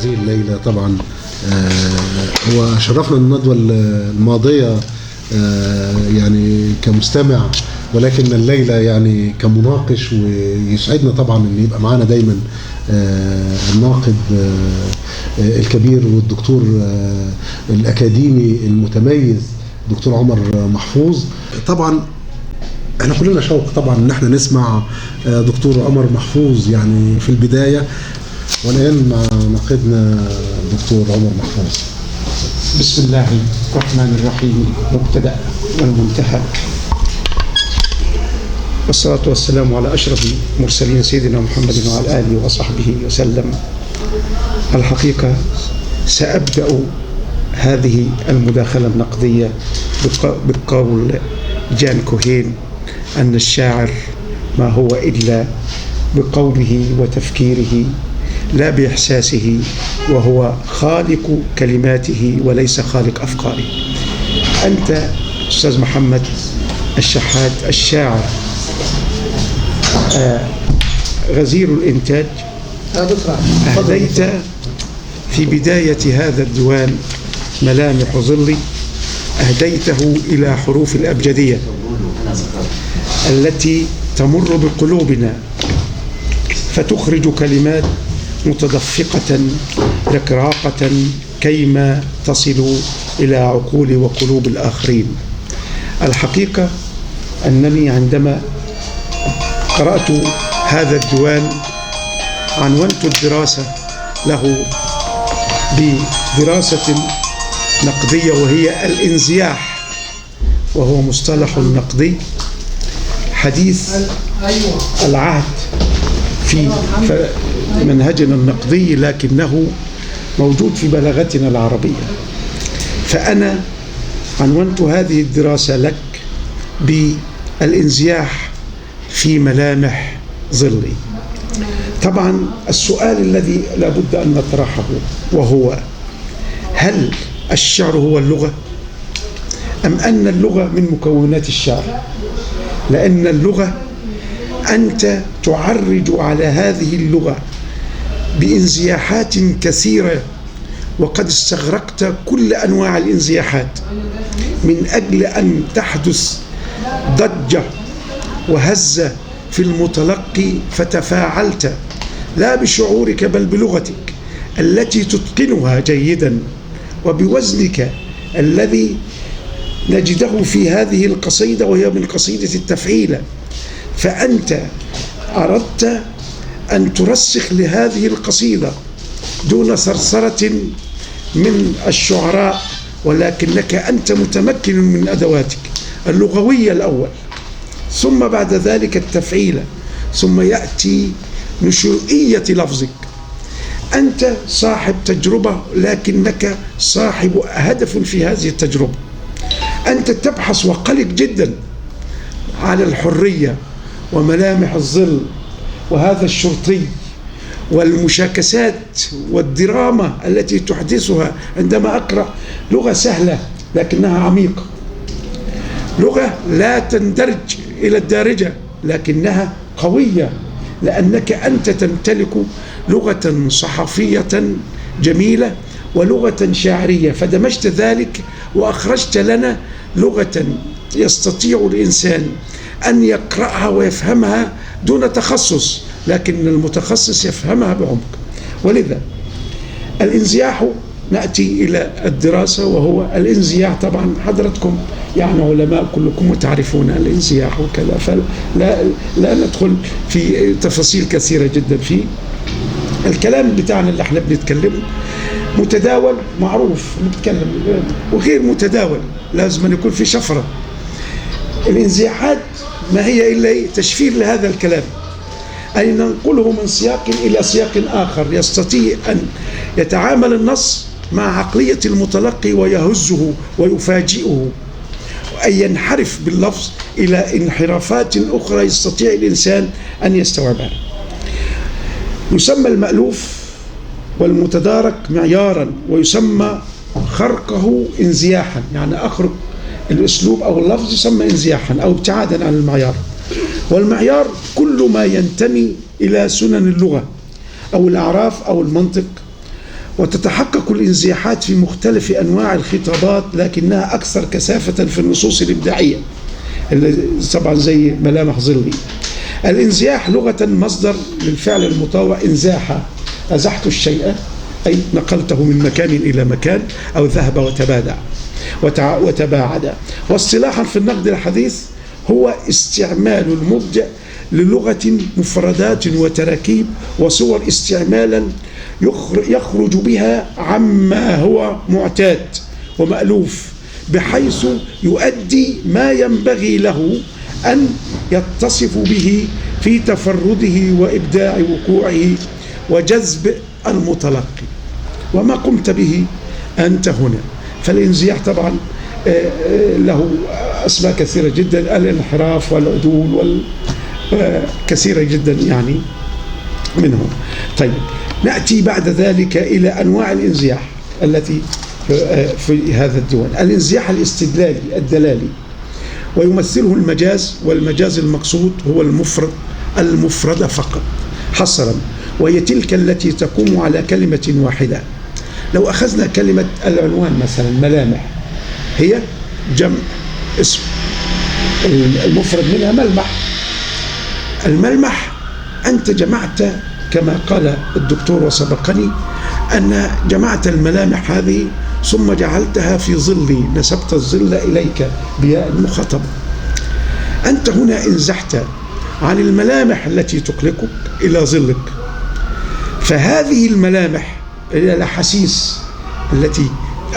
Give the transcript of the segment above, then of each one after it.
هذه الليلة طبعا هو شرفنا الندوة الماضية يعني كمستمع، ولكن الليلة يعني كمناقش، ويسعدنا طبعا ان يبقى معانا دايما الناقد الكبير والدكتور الأكاديمي المتميز دكتور عمر محفوظ. طبعا احنا كلنا شوق طبعا ان احنا نسمع دكتور عمر محفوظ يعني في البداية، والآن مع ناقدنا دكتور عمر محفوظ. بسم الله الرحمن الرحيم، مبتدأ والمنتهى، والصلاة والسلام على أشرف المرسلين سيدنا محمد وعلى آله وصحبه وسلم. الحقيقة سأبدأ هذه المداخلة النقدية بقول جان كوهين أن الشاعر ما هو إلا بقوله وتفكيره لا بإحساسه، وهو خالق كلماته وليس خالق أفكاره. أنت أستاذ محمد الشحات الشاعر غزير الإنتاج، أهديت في بداية هذا الديوان ملامح ظلي، أهديته إلى حروف الأبجدية التي تمر بقلوبنا فتخرج كلمات متدفقة ركراقة كيما تصل إلى عقول وقلوب الآخرين. الحقيقة أنني عندما قرأت هذا الديوان عنونت الدراسة له بدراسة نقدية، وهي الانزياح، وهو مصطلح نقدي حديث العهد في منهجنا النقدي، لكنه موجود في بلاغتنا العربية. فأنا عنونت هذه الدراسة لك بالانزياح في ملامح ظلي. طبعا السؤال الذي لابد أن نطرحه وهو: هل الشعر هو اللغة؟ أم أن اللغة من مكونات الشعر؟ لأن اللغة أنت تعرج على هذه اللغة بانزياحات كثيرة، وقد استغرقت كل أنواع الانزياحات من أجل أن تحدث ضجة وهزة في المتلقي، فتفاعلت لا بشعورك بل بلغتك التي تتقنها جيدا، وبوزنك الذي نجده في هذه القصيدة، وهي من قصيدة التفعيلة. فأنت أردت أن ترسخ لهذه القصيدة دون ثرثرة من الشعراء، ولكنك أنت متمكن من أدواتك اللغوية الأول، ثم بعد ذلك التفعيلة، ثم يأتي نشوئية لفظك. أنت صاحب تجربة، لكنك صاحب هدف في هذه التجربة. أنت تبحث وقلق جدا على الحرية وملامح الظل وهذا الشرطي والمشاكسات والدراما التي تحدثها عندما أقرأ لغة سهلة لكنها عميقة، لغة لا تندرج إلى الدارجة لكنها قوية، لأنك أنت تمتلك لغة صحفية جميلة ولغة شاعرية، فدمجت ذلك وأخرجت لنا لغة يستطيع الإنسان أن يقرأها ويفهمها دون تخصص، لكن المتخصص يفهمها بعمق. ولذا الانزياح نأتي إلى الدراسة، وهو الانزياح طبعا حضرتكم يعني علماء كلكم تعرفون الانزياح وكذا، فلا ندخل في تفاصيل كثيرة جدا فيه. الكلام بتاعنا اللي احنا بنتكلمه متداول معروف نتكلم، وغير متداول لازم أن يكون في شفرة. الانزياحات ما هي إلا تشفير لهذا الكلام، أي ننقله من سياق إلى سياق آخر يستطيع أن يتعامل النص مع عقلية المتلقي ويهزه ويفاجئه، أن ينحرف باللفظ إلى انحرافات أخرى يستطيع الإنسان أن يستوعبها. يسمى المألوف والمتدارك معيارا، ويسمى خرقه انزياحا، يعني أخرق الأسلوب أو اللفظ يسمى انزياحا أو ابتعادا عن المعيار. والمعيار كل ما ينتمي إلى سنن اللغة أو الأعراف أو المنطق وتتحقق الانزياحات في مختلف أنواع الخطابات، لكنها أكثر كثافة في النصوص الإبداعية اللي طبعا زي ملامح ظلي. الانزياح لغة مصدر للفعل المطاوع انزاح، أزحت الشيء أي نقلته من مكان إلى مكان، أو ذهب وتباعد. واصطلاحا في النقد الحديث هو استعمال المبدع للغة مفردات وتراكيب وصور استعمالا يخرج بها عما هو معتاد ومألوف، بحيث يؤدي ما ينبغي له أن يتصف به في تفرده وإبداع وقوعه وجذب المتلقي. وما قمت به أنت هنا. فالانزياح طبعا له أسماء كثيرة جدا، الانحراف والعدول كثيرة جدا يعني منهم. طيب نأتي بعد ذلك إلى أنواع الانزياح التي في هذا الديوان. الانزياح الاستدلالي الدلالي، ويمثله المجاز، والمجاز المقصود هو المفرد فقط حصرا، وهي تلك التي تقوم على كلمة واحدة. لو أخذنا كلمة العنوان مثلا ملامح، هي جمع اسم، المفرد منها ملمح. الملمح أنت جمعت كما قال الدكتور وسبقني أن جمعت الملامح هذه ثم جعلتها في ظلي، نسبت الظل إليك بياء المخاطبة. أنت هنا انزحت عن الملامح التي تقلقك إلى ظلك. فهذه الملامح هي الأحاسيس التي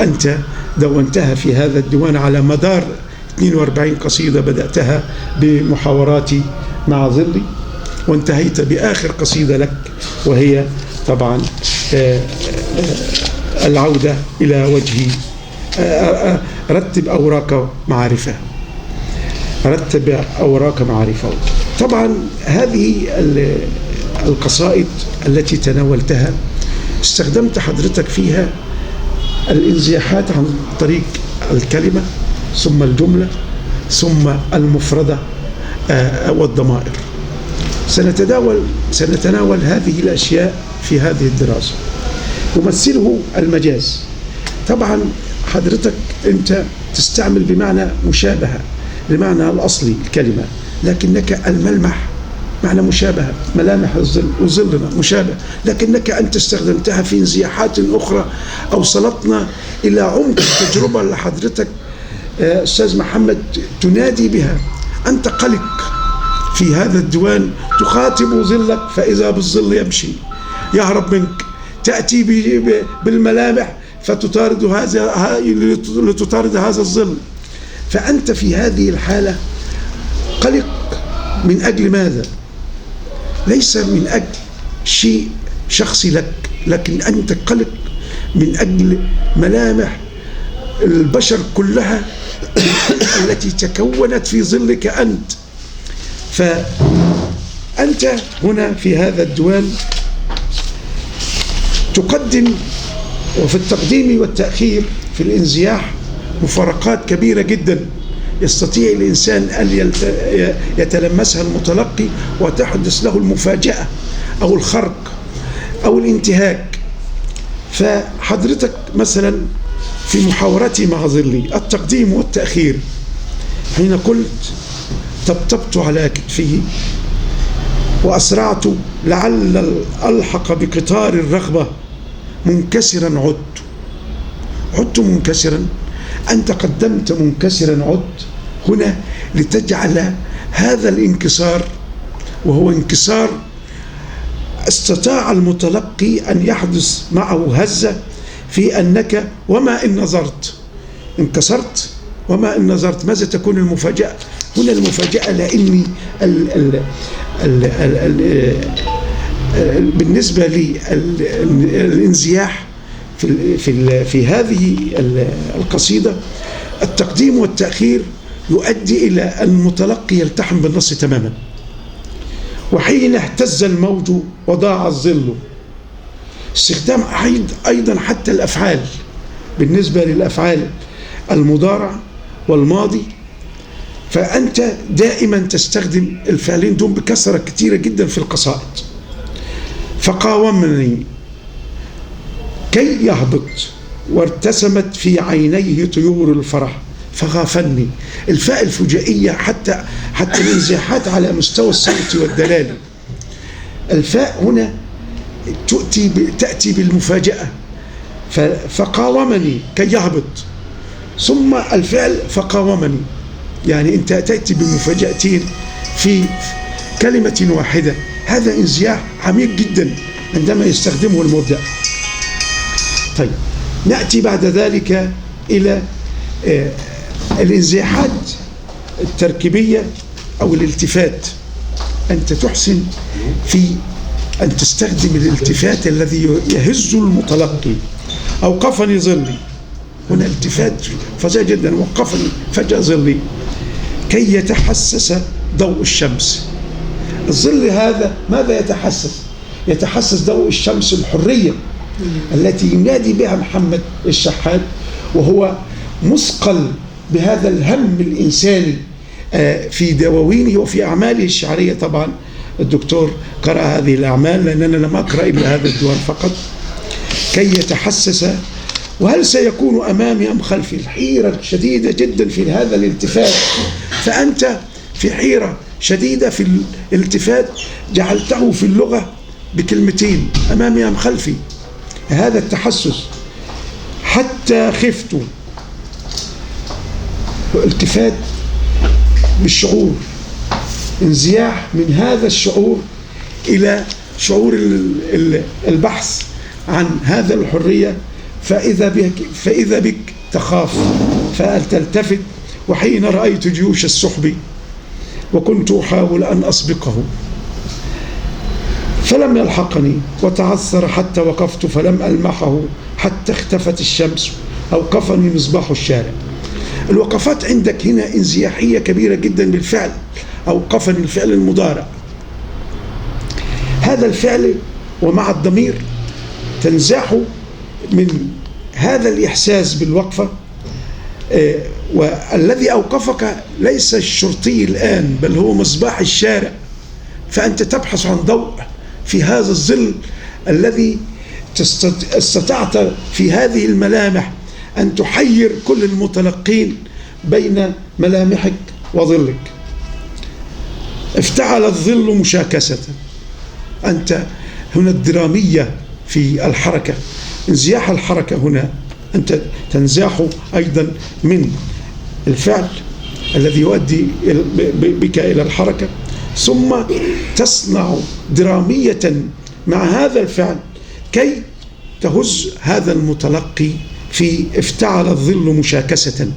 أنت دونتها في هذا الديوان على مدار 42 قصيدة، بدأتها بمحاوراتي مع ظلي وانتهيت بآخر قصيدة لك، وهي طبعا العودة إلى وجهي. رتب أوراق معارفه، رتب أوراق معارفه. طبعا هذه القصائد التي تناولتها استخدمت حضرتك فيها الانزياحات عن طريق الكلمة ثم الجملة ثم المفردة والضمائر. سنتناول هذه الأشياء في هذه الدراسة. يمثله المجاز. طبعا حضرتك أنت تستعمل بمعنى مشابهة لمعنى الأصلي الكلمة، لكنك الملمح معنى مشابهة، ملامح الظل وظلنا مشابه، لكنك أنت استخدمتها في انزياحات أخرى أوصلتنا إلى عمق التجربة اللي حضرتك أستاذ محمد تنادي بها. أنت قلق في هذا الديوان، تخاطب ظلك فإذا بالظل يمشي يهرب منك، تأتي بالملامح فتطارد لتطارد هذا الظل. فأنت في هذه الحالة قلق من أجل ماذا؟ ليس من أجل شيء شخصي لك، لكن أنت قلق من أجل ملامح البشر كلها التي تكونت في ظلك أنت. فأنت هنا في هذا الديوان تقدم، وفي التقديم والتأخير في الانزياح مفارقات كبيرة جدا يستطيع الإنسان أن يتلمسها المتلقي وتحدث له المفاجأة أو الخرق أو الانتهاك. فحضرتك مثلا في محاورتي مع ظلي التقديم والتأخير، حين قلت طبطبت على كتفه وأسرعت لعل ألحق بقطار الرغبة منكسرا عدت منكسرا. أنت قدمت منكسرا عدت هنا لتجعل هذا الانكسار، وهو انكسار استطاع المتلقي أن يحدث معه هزة في أنك وما إن نظرت انكسرت وما إن نظرت. ماذا تكون المفاجأة؟ هنا المفاجأة لأني بالنسبة للانزياح في هذه القصيدة التقديم والتأخير يؤدي إلى أن المتلقي يلتحم بالنص تماما. وحين اهتز الموج وضاع الظل، استخدام أيضا حتى الأفعال بالنسبة للأفعال المضارع والماضي، فأنت دائما تستخدم الفعلين دول بكثرة كثيرة جدا في القصائد. فقاومني كي يهبط، وارتسمت في عينيه طيور الفرح فغافلني. الفاء الفجائية حتى الانزياحات على مستوى الصوت والدلالة. الفاء هنا تأتي بالمفاجأة، فقاومني كي يهبط، ثم الفعل فقاومني، يعني أنت تأتي بمفاجأتين في كلمة واحدة. هذا انزياح عميق جدا عندما يستخدمه المبدع. طيب، نأتي بعد ذلك إلى الانزياحات التركيبية أو الالتفات. أنت تحسن في أن تستخدم الالتفات الذي يهز المتلقي. أوقفني ظلي، هنا التفات فظيع جدا، وقفني فجأة ظلي كي يتحسس ضوء الشمس. الظل هذا ماذا يتحسس؟ يتحسس ضوء الشمس، الحرية التي ينادي بها محمد الشحات، وهو مثقل بهذا الهم الإنساني في دواوينه وفي أعماله الشعرية. طبعا الدكتور قرأ هذه الأعمال، لأننا لم أقرأ إلا هذا الديوان فقط. كي يتحسس، وهل سيكون أمامي أم خلفي؟ الحيرة شديدة جدا في هذا الالتفات، فأنت في حيرة شديدة في الالتفات، جعلته في اللغة بكلمتين، أمامي أم خلفي. هذا التحسس. حتى خفت، التفات بالشعور، انزياح من هذا الشعور إلى شعور البحث عن هذا الحرية. فإذا بك تخاف فتلتفت، وحين رأيت جيوش السحب وكنت أحاول أن أسبقه فلم يلحقني، وتعثر حتى وقفت فلم ألمحه، حتى اختفت الشمس أوقفني مصباح الشارع. الوقفات عندك هنا انزياحية كبيرة جدا بالفعل. أوقفني الفعل المضارع، هذا الفعل ومع الضمير تنزاح من هذا الإحساس بالوقفة. والذي أوقفك ليس الشرطي الآن، بل هو مصباح الشارع. فأنت تبحث عن ضوء في هذا الظل الذي استطعت في هذه الملامح أن تحير كل المتلقين بين ملامحك وظلك. افتعل الظل مشاكسة، أنت هنا الدرامية في الحركة، انزياح الحركة هنا، أنت تنزاح أيضا من الفعل الذي يؤدي بك إلى الحركة، ثم تصنع درامية مع هذا الفعل كي تهز هذا المتلقي في افتعل الظل مشاكسة.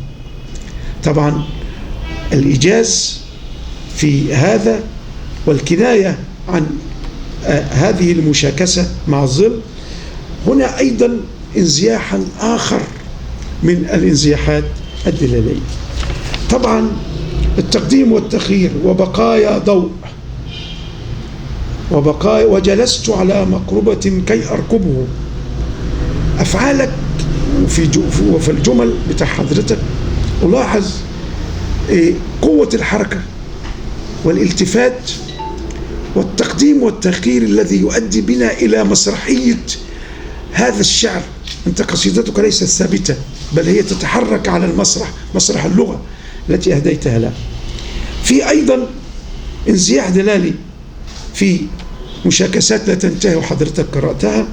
طبعا الإيجاز في هذا والكناية عن هذه المشاكسة مع الظل هنا أيضا انزياحا آخر من الانزياحات الدلالية. طبعا التقديم والتأخير، وبقايا ضوء، وبقايا، وجلست على مقربة كي أركبه. أفعالك وفي الجمل بتاع حضرتك ألاحظ قوة الحركة والالتفات والتقديم والتأخير الذي يؤدي بنا إلى مسرحية هذا الشعر. أنت قصيدتك ليست ثابتة، بل هي تتحرك على المسرح، مسرح اللغة التي أهديتها لها. في أيضا انزياح دلالي في مشاكسات لا تنتهي وحضرتك قرأتها.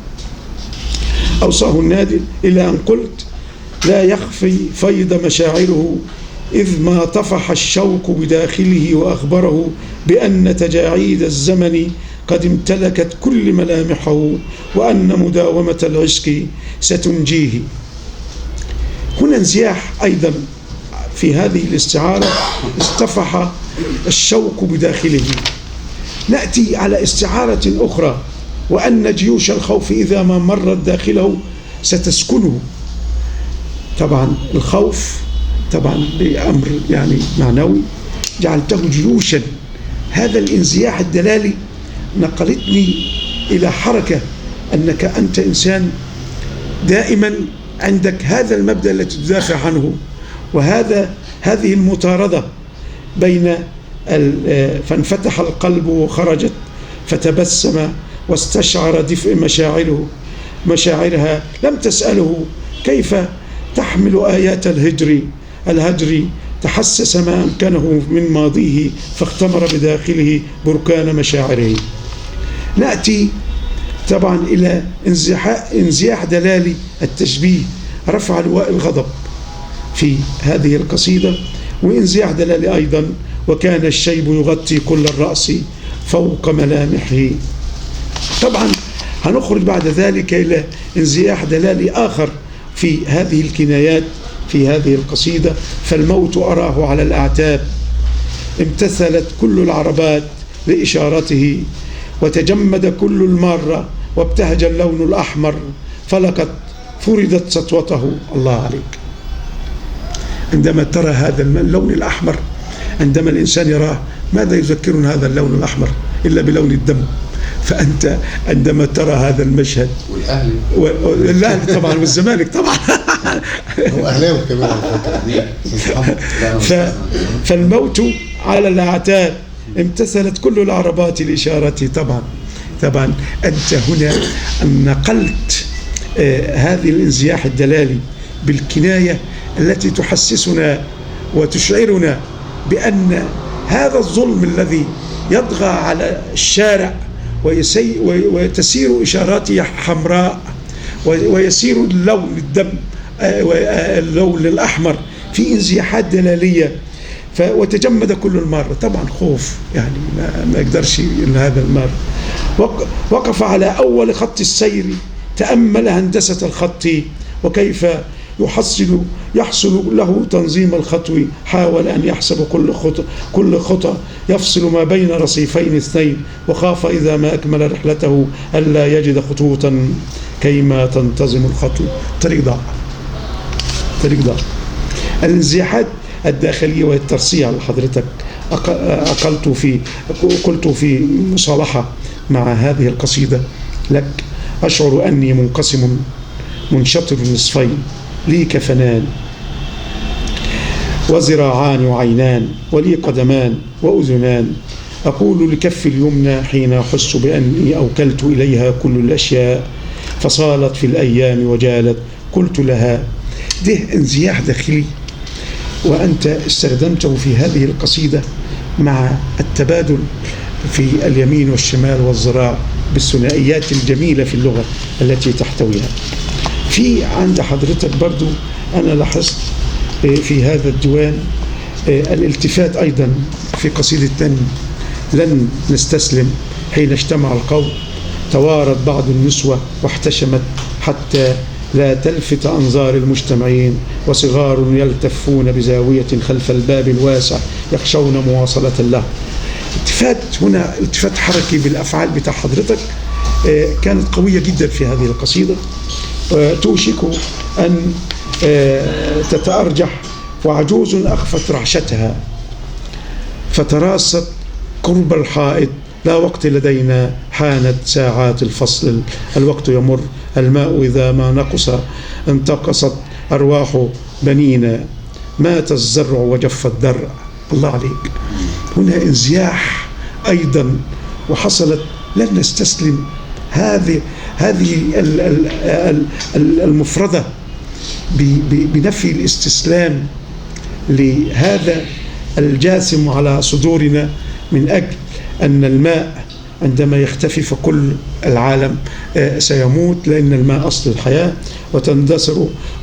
أوصاه النادي إلى أن قلت لا يخفي فيض مشاعره إذ ما طفح الشوق بداخله، وأخبره بأن تجاعيد الزمن قد امتلكت كل ملامحه، وأن مداومة العشق ستنجيه. هنا انزياح أيضا في هذه الاستعارة، اصطفح الشوق بداخله. نأتي على استعارة أخرى، وأن جيوش الخوف إذا ما مرت داخله ستسكنه. طبعا الخوف طبعا بأمر يعني معنوي، جعلته جيوشا. هذا الانزياح الدلالي نقلتني إلى حركة، أنك أنت إنسان دائما عندك هذا المبدأ الذي تدافع عنه، هذه المطاردة بين فانفتح القلب وخرجت فتبسم واستشعر دفء مشاعره. مشاعرها لم تسأله كيف تحمل آيات الهجر تحسس ما أمكنه من ماضيه فاختمر بداخله بركان مشاعره. نأتي طبعا إلى انزياح دلال التشبيه، رفع لواء الغضب في هذه القصيدة، وانزياح دلال أيضا وكان الشيب يغطي كل الرأس فوق ملامحه. طبعا هنخرج بعد ذلك إلى انزياح دلال آخر في هذه الكنايات في هذه القصيدة: فالموت أراه على الأعتاب امتثلت كل العربات لإشارته وتجمد كل المارة وابتهج اللون الأحمر فلقد فرضت سطوته. الله عليك. عندما ترى هذا اللون الأحمر، عندما الإنسان يراه ماذا يذكرنا هذا اللون الأحمر إلا بلون الدم؟ فأنت عندما ترى هذا المشهد والأهلي طبعا والزمالك طبعا هو أهلاوي كمان فالموت على الأعتاب امتثلت كل العربات لإشارتي. طبعا أنت هنا نقلت هذه الانزياح الدلالي بالكناية التي تحسسنا وتشعرنا بأن هذا الظلم الذي يطغى على الشارع وتسير إشاراته حمراء ويسير اللون الدم اللون الأحمر في انزياحات دلالية وتجمد كل المارة. طبعا خوف، يعني ما يقدرش هذا المار. وقف على أول خط السير تأمل هندسة الخط وكيف يحصل له تنظيم الخطو، حاول أن يحسب كل خطى يفصل ما بين رصيفين اثنين وخاف إذا ما أكمل رحلته ألا يجد خطوطا كيما تنتظم الخطو. طريق ضاع. الانزياحات الداخلية والترصيع اللي حضرتك قلت في مصالحة مع هذه القصيدة لك: أشعر أني منقسم منشطر نصفين، لي كفنان وذراعان وعينان ولي قدمان وأذنان، أقول لكف اليمنى حين أحس بأني أوكلت إليها كل الأشياء فصالت في الأيام وجالت، قلت لها. ده انزياح داخلي وأنت استخدمته في هذه القصيدة مع التبادل في اليمين والشمال والذراع بالثنائيات الجميلة في اللغة التي تحتويها. في عند حضرتك برضو أنا لاحظت في هذا الديوان الالتفات أيضا في قصيدة لن نستسلم: حين اجتمع القوم توارت بعض النسوة واحتشمت حتى لا تلفت أنظار المجتمعين، وصغار يلتفون بزاوية خلف الباب الواسع يخشون مواصلة له. التفات هنا التفات حركي بالأفعال بتاع حضرتك كانت قوية جدا في هذه القصيدة، توشك أن تتأرجح. وعجوز أخفت رعشتها فتراست قرب الحائط، لا وقت لدينا حانت ساعات الفصل، الوقت يمر الماء إذا ما نقص انتقصت أرواح بنينا، مات الزرع وجف الدرع. الله عليك. هنا انزياح أيضا وحصلت لن نستسلم. هذه المفردة بنفي الاستسلام لهذا الجاثم على صدورنا من أجل أن الماء عندما يختفي فكل العالم سيموت، لأن الماء أصل الحياة.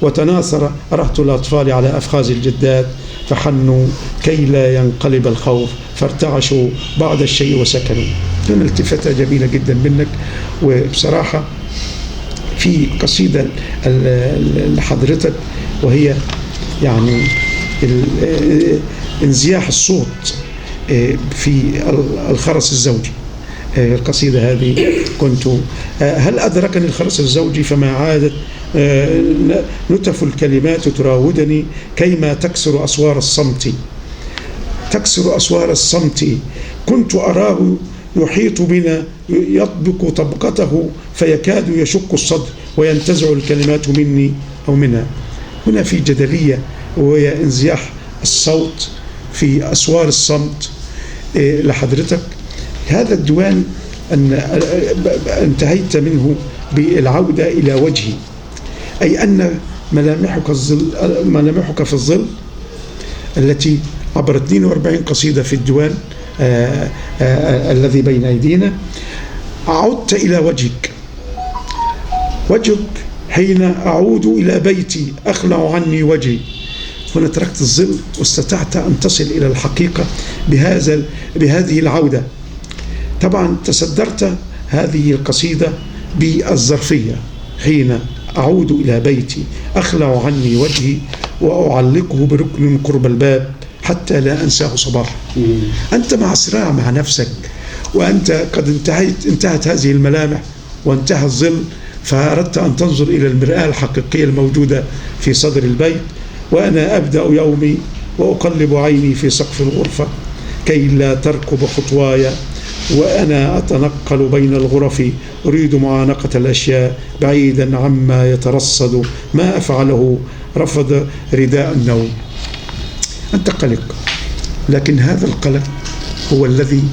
وتناثر رهط الأطفال على أفخاذ الجدات فحنوا كي لا ينقلب الخوف فارتعشوا بعض الشيء وسكنوا. هنا التفتة جميلة جدا منك. وبصراحة في قصيدة لحضرتك وهي يعني انزياح الصوت في الخرس الزوجي. القصيدة هذه كنت هل أدركني الخرس الزوجي فما عادت نتف الكلمات تراودني كيما تكسر أسوار الصمت كنت أراه يحيط بنا يطبق طبقته فيكاد يشق الصدر وينتزع الكلمات مني أو منها. هنا في جدلية وهي انزياح الصوت في أسوار الصمت لحضرتك. هذا الديوان أن انتهيت منه بالعودة إلى وجهي، أي أن ملامحك في الظل التي عبر 42 قصيدة في الديوان الذي بين أيدينا، عدت إلى وجهك حين أعود إلى بيتي أخلع عني وجهي. هنا تركت الظل واستطعت أن تصل إلى الحقيقة بهذه العودة. طبعا تصدرت هذه القصيدة بالظرفية، حين أعود إلى بيتي أخلع عني وجهي وأعلقه بركن قرب الباب حتى لا أنساه صباحا. أنت مع صراع مع نفسك، وأنت قد انتهت هذه الملامح وانتهى الظل، فأردت أن تنظر إلى المرآة الحقيقية الموجودة في صدر البيت. وأنا أبدأ يومي وأقلب عيني في سقف الغرفة كي لا تركب خطواي، وأنا أتنقل بين الغرف أريد معانقة الأشياء بعيدا عما يترصد، ما أفعله رفض رداء النوم. أنت قلق، لكن هذا القلق هو الذي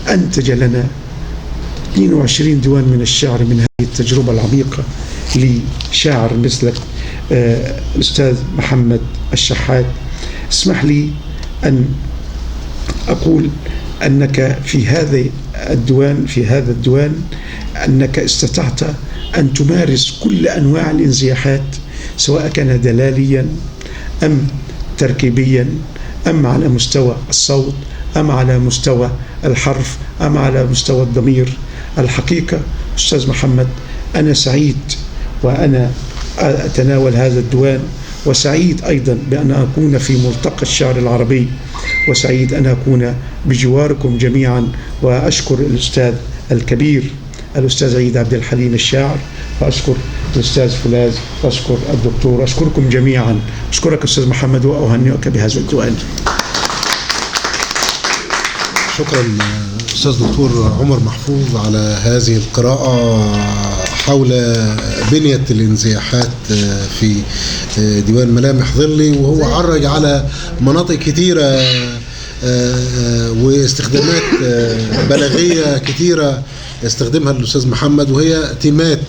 أنتج لنا 22 ديوان من الشعر من هذه التجربة العميقة لشاعر مثلك الأستاذ محمد الشحات. اسمح لي أن أقول أنك في هذا الديوان أنك استطعت أن تمارس كل أنواع الانزياحات، سواء كان دلاليا أم تركيبيا أم على مستوى الصوت أم على مستوى الحرف أم على مستوى الضمير. الحقيقة أستاذ محمد أنا سعيد وأنا أتناول هذا الديوان، وسعيد أيضا بأن أكون في ملتقى الشعر العربي، وسعيد أن أكون بجواركم جميعا. وأشكر الأستاذ الكبير الأستاذ عيد عبد الحليم الشاعر، وأشكر الأستاذ فولاذ، وأشكر الدكتور، أشكركم جميعا. أشكرك أستاذ محمد وأهنئك بهذا الديوان. شكرا أستاذ دكتور عمر محفوظ على هذه القراءة حول بنية الانزياحات في ديوان ملامح ظلي، وهو عرج على مناطق كثيرة واستخدامات بلاغية كثيرة يستخدمها الأستاذ محمد، وهي تيمات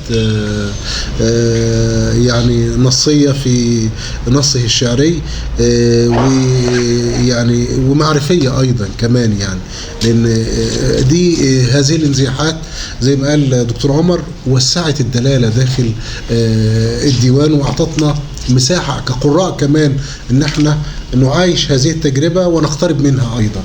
يعني نصية في نصه الشعري، ويعني ومعرفية أيضا كمان، يعني لأن هذه الانزياحات زي ما قال دكتور عمر وسعت الدلالة داخل الديوان، وأعطتنا مساحة كقراء كمان إن احنا نعايش هذه التجربة ونقترب منها أيضا.